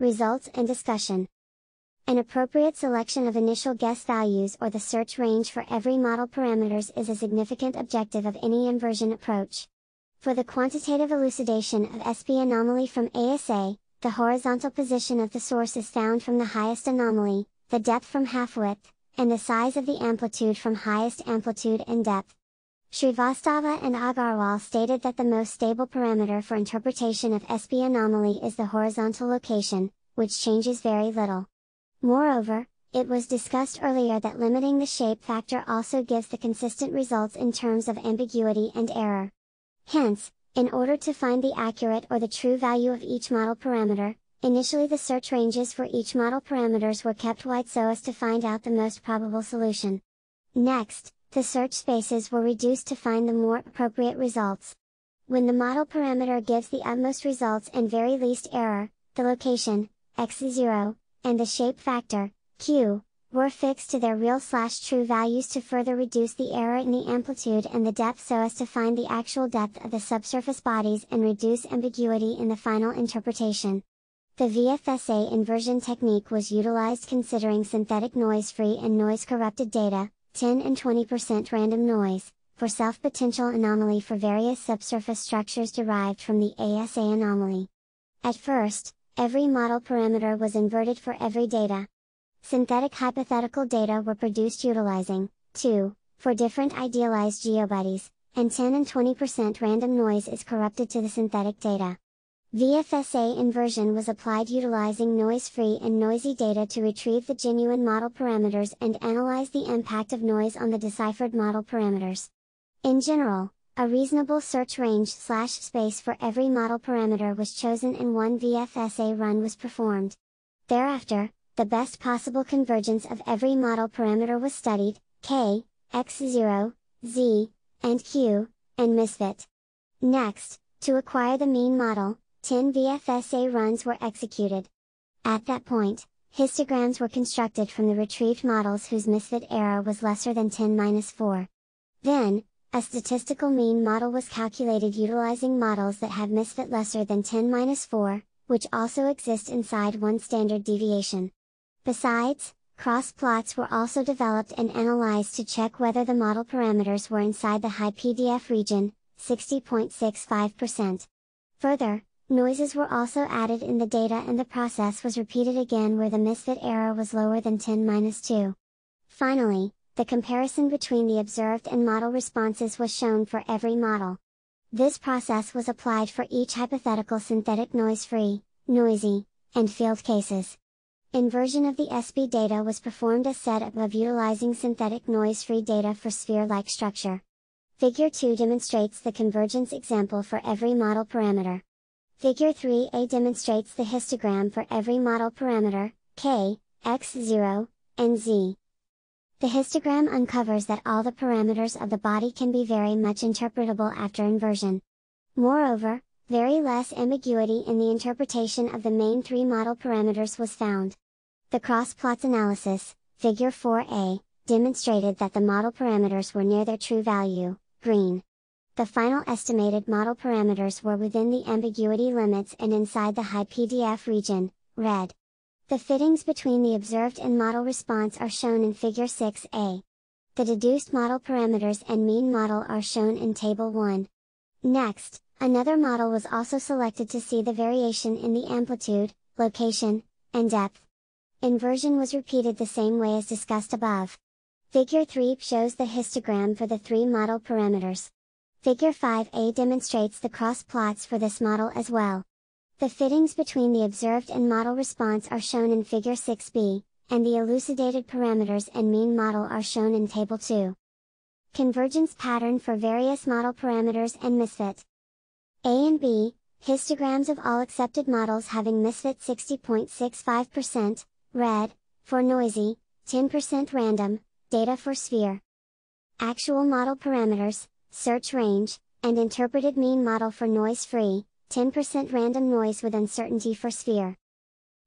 results and discussion. An appropriate selection of initial guess values or the search range for every model parameters is a significant objective of any inversion approach. For the quantitative elucidation of SP anomaly from ASA, the horizontal position of the source is found from the highest anomaly, the depth from half-width, and the size of the amplitude from highest amplitude and depth. Srivastava and Agarwal stated that the most stable parameter for interpretation of SP anomaly is the horizontal location, which changes very little. Moreover, it was discussed earlier that limiting the shape factor also gives the consistent results in terms of ambiguity and error. Hence, in order to find the accurate or the true value of each model parameter, initially the search ranges for each model parameters were kept wide so as to find out the most probable solution. Next, the search spaces were reduced to find the more appropriate results. When the model parameter gives the utmost results and very least error, the location, x0, and the shape factor, q, were fixed to their real/true values to further reduce the error in the amplitude and the depth so as to find the actual depth of the subsurface bodies and reduce ambiguity in the final interpretation. The VFSA inversion technique was utilized considering synthetic noise-free and noise-corrupted data, 10 and 20% random noise, for self-potential anomaly for various subsurface structures derived from the ASA anomaly. At first, every model parameter was inverted for every data. Synthetic hypothetical data were produced utilizing 2, for different idealized geobodies, and 10 and 20% random noise is corrupted to the synthetic data. VFSA inversion was applied utilizing noise-free and noisy data to retrieve the genuine model parameters and analyze the impact of noise on the deciphered model parameters. In general, a reasonable search range/space for every model parameter was chosen and one VFSA run was performed. Thereafter, the best possible convergence of every model parameter was studied, k, x0, z, and q, and misfit. Next, to acquire the mean model, 10 VFSA runs were executed. At that point, histograms were constructed from the retrieved models whose misfit error was lesser than 10-4. Then, a statistical mean model was calculated utilizing models that have misfit lesser than 10-4, which also exist inside one standard deviation. Besides, cross plots were also developed and analyzed to check whether the model parameters were inside the high PDF region, 60.65%. Further, noises were also added in the data and the process was repeated again where the misfit error was lower than 10-2. Finally, the comparison between the observed and model responses was shown for every model. This process was applied for each hypothetical synthetic noise-free, noisy, and field cases. Inversion of the SP data was performed as said above utilizing synthetic noise-free data for sphere-like structure. Figure 2 demonstrates the convergence example for every model parameter. Figure 3a demonstrates the histogram for every model parameter, k, x0, and z. The histogram uncovers that all the parameters of the body can be very much interpretable after inversion. Moreover, very less ambiguity in the interpretation of the main three model parameters was found. The cross-plots analysis, figure 4a, demonstrated that the model parameters were near their true value, green. The final estimated model parameters were within the ambiguity limits and inside the high PDF region, red. The fittings between the observed and model response are shown in figure 6a. The deduced model parameters and mean model are shown in table 1. Next, another model was also selected to see the variation in the amplitude, location, and depth. Inversion was repeated the same way as discussed above. Figure 3 shows the histogram for the three model parameters. Figure 5a demonstrates the cross plots for this model as well. The fittings between the observed and model response are shown in figure 6b, and the elucidated parameters and mean model are shown in table 2. Convergence pattern for various model parameters and misfit. A and B, histograms of all accepted models having misfit 60.65%, red, for noisy, 10% random, data for sphere. Actual model parameters, search range, and interpreted mean model for noise-free, 10% random noise with uncertainty for sphere.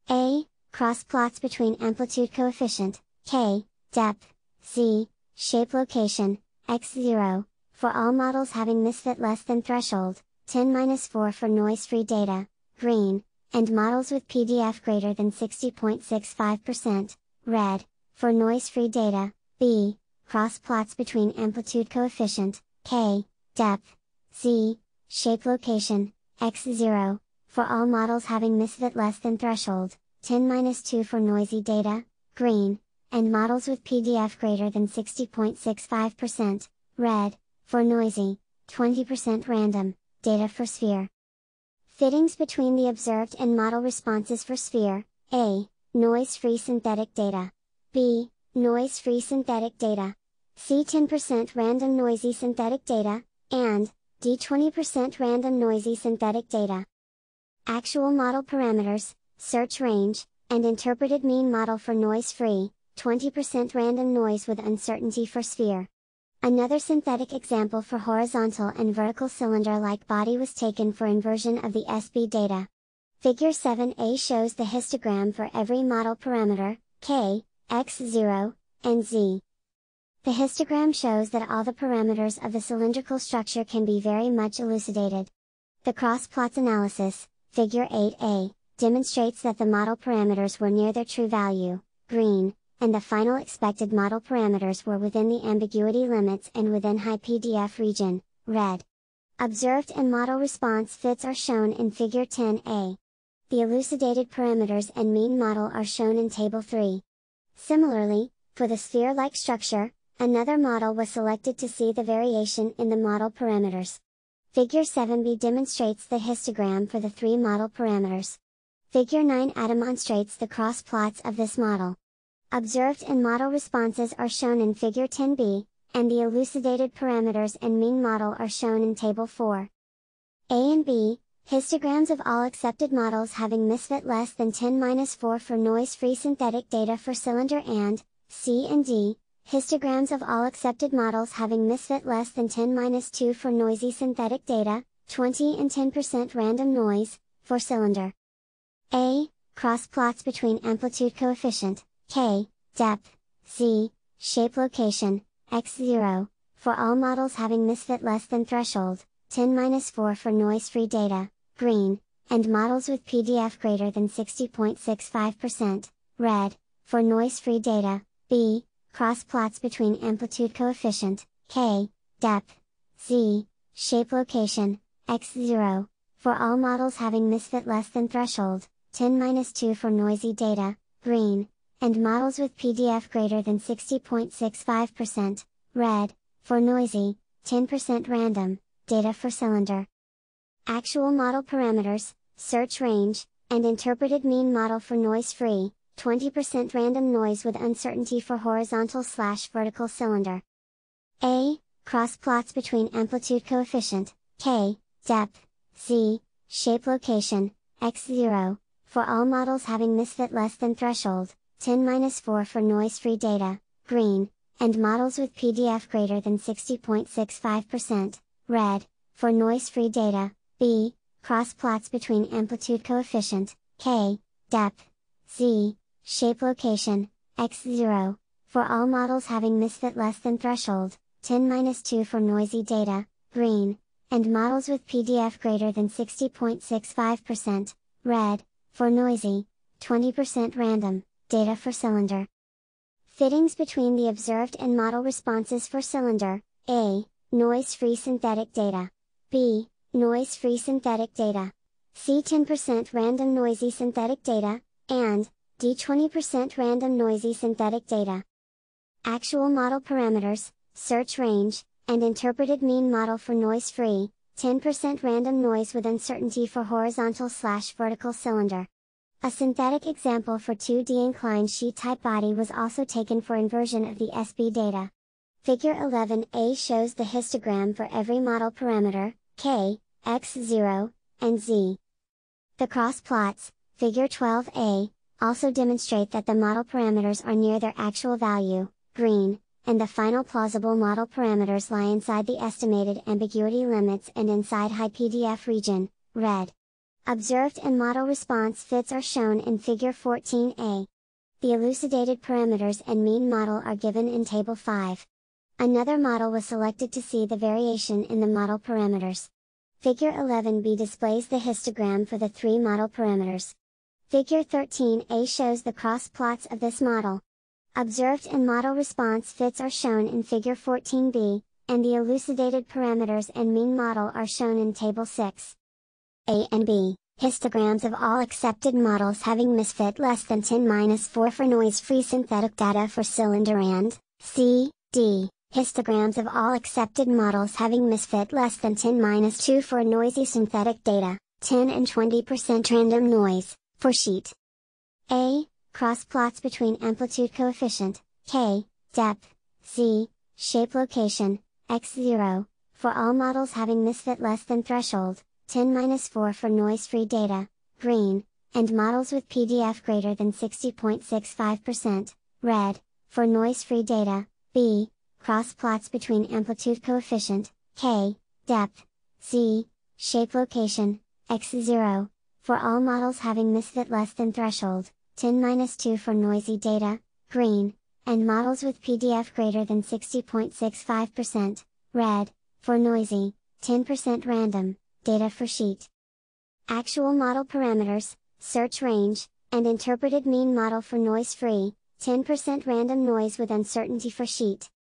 A, cross plots between amplitude coefficient, k, depth, z, shape location, x0, for all models having misfit less than threshold, 10-4 for noise-free data, green, and models with PDF greater than 60.65%, red, for noise-free data, B, cross plots between amplitude coefficient, K, depth, Z, shape location, x0, for all models having misfit less than threshold, 10-2 for noisy data, green, and models with PDF greater than 60.65%, red, for noisy, 20% random, data for sphere. Fittings between the observed and model responses for sphere, A, noise-free synthetic data, B, noise-free synthetic data, C 10% random noisy synthetic data, and D 20% random noisy synthetic data. Actual model parameters, search range, and interpreted mean model for noise-free, 20% random noise with uncertainty for sphere. Another synthetic example for horizontal and vertical cylinder-like body was taken for inversion of the SB data. Figure 7a shows the histogram for every model parameter, k, x0, and z. The histogram shows that all the parameters of the cylindrical structure can be very much elucidated. The cross-plots analysis, figure 8a, demonstrates that the model parameters were near their true value, green, and the final expected model parameters were within the ambiguity limits and within high PDF region, red. Observed and model response fits are shown in figure 10a. The elucidated parameters and mean model are shown in table 3. Similarly, for the sphere-like structure, another model was selected to see the variation in the model parameters. Figure 7b demonstrates the histogram for the three model parameters. Figure 9a demonstrates the cross plots of this model. Observed and model responses are shown in figure 10b, and the elucidated parameters and mean model are shown in table 4. A and B, histograms of all accepted models having misfit less than 10-4 for noise-free synthetic data for cylinder, and C and D, histograms of all accepted models having misfit less than 10-2 for noisy synthetic data, 20 and 10% random noise, for cylinder. A, cross plots between amplitude coefficient, K, depth, Z, shape location, x0, for all models having misfit less than threshold, 10-4 for noise-free data, green, and models with PDF greater than 60.65%, red, for noise-free data, B, cross plots between amplitude coefficient, K, depth, Z, shape location, x0, for all models having misfit less than threshold, 10-2 for noisy data, green, and models with PDF greater than 60.65%, red, for noisy, 10% random, data for cylinder. Actual model parameters, search range, and interpreted mean model for noise-free, 20% random noise with uncertainty for horizontal/vertical cylinder. A, cross plots between amplitude coefficient, K, depth, Z, shape location, x0, for all models having misfit less than threshold, 10-4 for noise-free data, green, and models with PDF greater than 60.65%, red, for noise-free data, B, cross plots between amplitude coefficient, K, depth, Z, shape location, x0, for all models having misfit less than threshold, 10-2 for noisy data, green, and models with PDF greater than 60.65%, red, for noisy, 20% random, data for cylinder. Fittings between the observed and model responses for cylinder, A, noise-free synthetic data, B, noise-free synthetic data, C 10% random noisy synthetic data, and D 20% random noisy synthetic data. Actual model parameters, search range, and interpreted mean model for noise-free, 10% random noise with uncertainty for horizontal/vertical cylinder. A synthetic example for 2D inclined sheet type body was also taken for inversion of the SB data. Figure 11a shows the histogram for every model parameter, K, x0, and z. The cross plots, figure 12a, also demonstrate that the model parameters are near their actual value, green, and the final plausible model parameters lie inside the estimated ambiguity limits and inside high PDF region, red. Observed and model response fits are shown in figure 14a. The elucidated parameters and mean model are given in table 5. Another model was selected to see the variation in the model parameters. Figure 11b displays the histogram for the three model parameters. Figure 13a shows the cross plots of this model. Observed and model response fits are shown in Figure 14b, and the elucidated parameters and mean model are shown in Table 6. A and B, histograms of all accepted models having misfit less than 10-4 for noise-free synthetic data for cylinder and C, D, histograms of all accepted models having misfit less than 10-2 for noisy synthetic data, 10 and 20% random noise, for sheet. A, cross plots between amplitude coefficient, K, depth, Z, shape location, x0, for all models having misfit less than threshold, 10-4 for noise-free data, green, and models with PDF greater than 60.65%, red, for noise-free data, B, cross plots between amplitude coefficient, K, depth, Z, shape location, x0, for all models having misfit less than threshold, 10-2 for noisy data, green, and models with PDF greater than 60.65%, red, for noisy, 10% random, data for sheet. Actual model parameters, search range, and interpreted mean model for noise-free, 10% random noise with uncertainty for sheet.